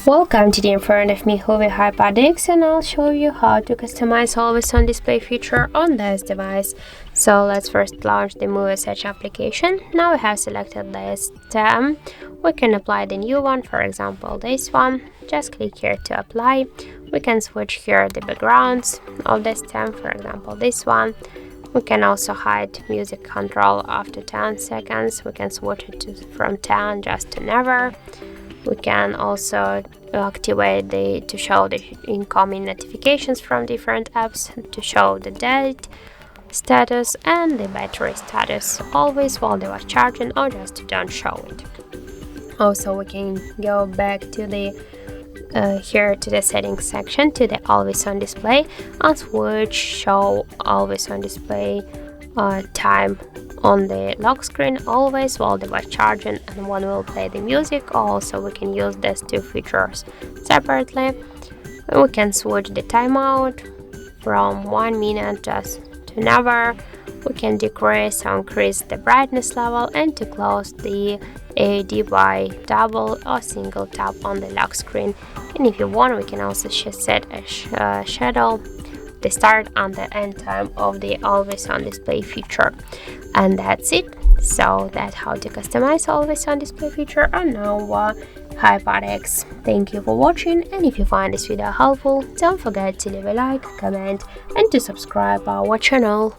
Welcome to the in front of me CHUWI HiPad X, and I'll show you how to customize always on display feature on this device. So let's first launch the Muviz application. Now we have selected this stem. We can apply the new one, for example this one. Just click here to apply. We can switch here the backgrounds of the stem, for example this one. We can also hide music control after 10 seconds. We can switch it from 10 just to never. We can also activate to show the incoming notifications from different apps, to show the date status and the battery status, always while they were charging or just don't show it. Also, we can go back to the here to the settings section, to the always on display, and switch show always on display time on the lock screen always while they were charging and one will play the music. Also, we can use these two features separately. We can switch the timeout from 1 minute just to never. We can decrease or increase the brightness level, and to close the AD by double or single tap on the lock screen. And if you want, we can also set a schedule the start and the end time of the always on display feature. And that's it. So that's how to customize always on display feature on our HiPad X. Thank you for watching, and if you find this video helpful, don't forget to leave a like, comment and to subscribe our channel.